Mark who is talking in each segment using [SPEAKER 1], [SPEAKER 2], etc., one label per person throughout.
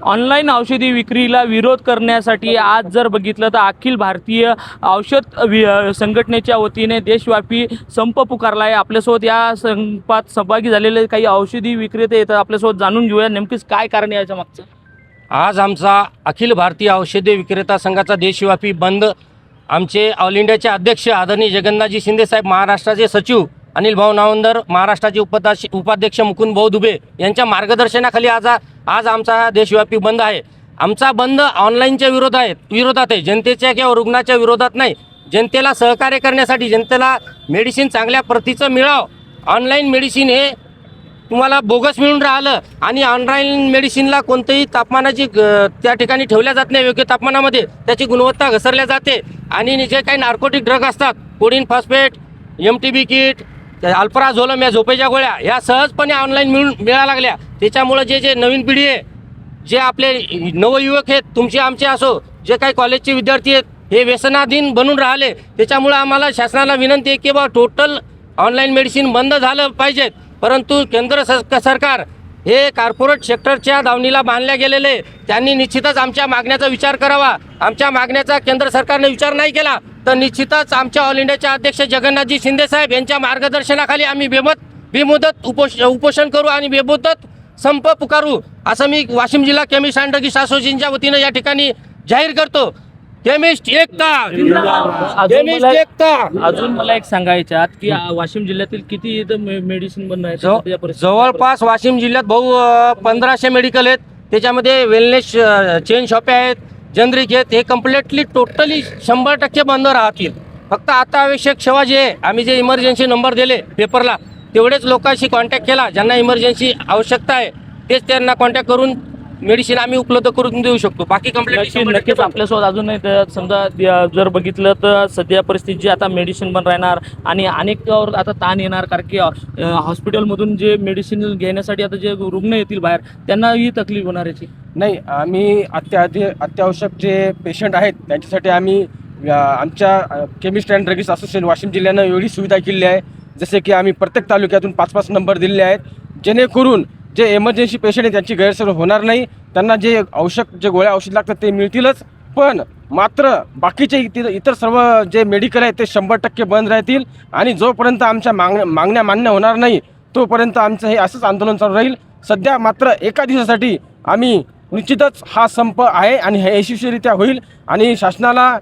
[SPEAKER 1] Online औषधी विक्रीला विरोध करण्यासाठी आज जर बघितलं तर अखिल भारतीय औषध संघटनेच्या वतीने देशव्यापी संप पुकारला आहे। आपल्यासोबत या संपात सहभागी झालेले काही औषधी विक्रेते येतात, आपल्यासोबत जाणून घेऊया नेमकीच काय कारण आहे याच्या मागचं।
[SPEAKER 2] आज आमचा अखिल भारतीय औषधी विक्रेता संघाचा देशव्यापी बंद आमचे ऑल इंडियाचे अध्यक्ष आदरणीय जगन्नाथजी शिंदे साहेब, महाराष्ट्राचे सचिव अनिल भाऊ नावंदर, महाराष्ट्राचे उपाध्यक्ष मुकुंद भाऊ दुबे यांच्या मार्गदर्शनाखाली आज आमचा हा देशव्यापी बंद आहे। आमचा बंद ऑनलाईनच्या विरोधात आहे, जनतेच्या किंवा रुग्णाच्या विरोधात नाही। जनतेला सहकार्य करण्यासाठी, जनतेला मेडिसिन चांगल्या प्रतीचं मिळावं। ऑनलाईन मेडिसिन हे तुम्हाला बोगस मिळून राहिलं आणि ऑनलाईन मेडिसिनला कोणत्याही तापमानाची त्या ठिकाणी ठेवल्या जात नाही, योग्य तापमानामध्ये त्याची गुणवत्ता घसरल्या जाते। आणि जे काही नार्कोटिक ड्रग असतात, कोडिन फॉस्फेट, MTB किट, अल्प्राझोलम या झोपेच्या गोळ्या ह्या सहजपणे ऑनलाईन मिळायला लागल्या। त्याच्यामुळे जे नवीन पिढी आहे, जे आपले नवयुवक आहेत, तुमचे आमचे असो, जे काही कॉलेजचे विद्यार्थी आहेत, हे व्यसनाधीन बनून राहिले। त्याच्यामुळे आम्हाला शासनाला विनंती आहे की बा टोटल ऑनलाईन मेडिसिन बंद झालं पाहिजेत। परंतु केंद्र सरकार हे कॉर्पोरेट सेक्टरच्या दावणीला बांधल्या गेलेले, त्यांनी निश्चितच आमच्या मागण्याचा विचार करावा। आमच्या मागण्याचा केंद्र सरकारने विचार नाही केला तर निश्चितच आमच्या ऑल इंडियाचे अध्यक्ष जगन्नाथजी शिंदे साहेब यांच्या मार्गदर्शनाखाली आम्ही बेमुदत उपोषण करू आणि बेमुदत संप पुकारू, असं मी वाशिम जिल्हा केमिस्ट अँड ड्रगिस्ट असोसिएशनच्या वतीनं या ठिकाणी जाहीर करतो। केमिस्ट एकता, केमिस्ट एकता।
[SPEAKER 1] अजून मला एक सांगायच्यात की वाशिम जिल्ह्यातील किती मेडिसिन बंद आहे?
[SPEAKER 2] जवळपास वाशिम जिल्ह्यात भाऊ 1500 मेडिकल आहेत। त्याच्यामध्ये वेलनेस चेन शॉपे आहेत, जनरिक आहेत, हे कम्प्लिटली टोटली 100% बंद राहतील। फक्त आता आवश्यक सेवा जे आहे, आम्ही जे इमर्जन्सी नंबर दिले पेपरला, तेवढेच लोकांशी कॉन्टॅक्ट केला, ज्यांना इमर्जन्सी आवश्यकता आहे तेच त्यांना कॉन्टॅक्ट करून मेडिसिन आम्ही उपलब्ध करून देऊ शकतो। बाकी
[SPEAKER 1] नक्कीच आपल्यासोबत अजून नाही। समजा जर बघितलं तर सध्या परिस्थिती जी आता मेडिसिन बंद राहणार आणि अनेकांवर आता ताण येणार, कारण की हॉस्पिटलमधून जे मेडिसिन घेण्यासाठी आता जे रुग्ण येतील बाहेर, त्यांना ही तकलीफ होणार याची
[SPEAKER 3] नाही। आम्ही अत्यावश्यक जे पेशंट आहेत त्यांच्यासाठी आम्ही आमच्या chemist and druggist association Washim जिल्ह्यानं एवढी सुविधा केली आहे, जसे की आम्ही प्रत्येक तालुक्यातून 5-5 नंबर दिलेले आहेत, जेणेकरून जे इमर्जन्सी पेशंट आहे त्यांची गैरसोय होणार नाही। त्यांना जे गोळ्या औषध लागतात ते मिळतीलच, पण मात्र बाकीचे इतर सर्व जे मेडिकल आहेत ते 100% बंद राहतील। आणि जोपर्यंत आमच्या मागण्या मान्य होणार नाही तोपर्यंत आमचं हे असंच आंदोलन चालू राहील। सध्या मात्र एका दिवसासाठी आम्ही निश्चितच हा संप आहे आणि हे यशस्वीरित्या होईल। आणि शासनाला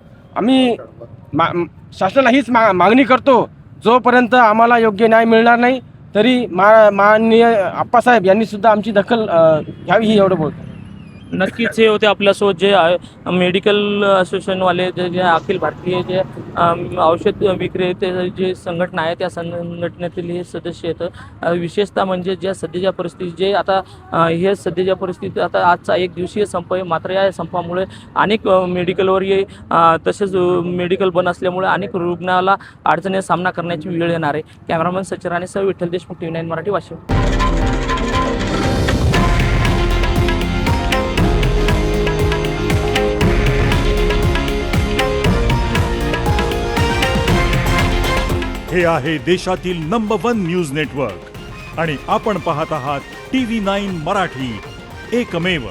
[SPEAKER 3] हीच मागणी करतो, जोपर्यंत आम्हाला योग्य न्याय मिळणार नाही तरी माननीय आप्पासाहेब यांनी सुद्धा आमची दखल घ्यावी, ही एवढं बोलतो।
[SPEAKER 1] नक्कीच हे होते आपल्यासोबत जे मेडिकल असोसिएशनवाले, जे अखिल भारतीय जे औषध विक्रेते जे संघटना आहे त्या संघटनेतील हे सदस्य आहेत। विशेषतः म्हणजे ज्या सध्याच्या परिस्थितीत जे आता हे सध्याच्या परिस्थितीत आता आजचा एक दिवसीय संप आहे, मात्र या संपामुळे अनेक मेडिकलवर तसेच मेडिकल बंद असल्यामुळे अनेक रुग्णाला अडचणीचा सामना करण्याची वेळ येणार आहे। कॅमेरामॅन सचिन राणेसह विठ्ठल देशमुख, TV9 मराठी, वाशिम।
[SPEAKER 4] हे आहे देशातील नंबर 1 न्यूज नेटवर्क आणि आपण पाहत आहात TV9 मराठी, एकमेव।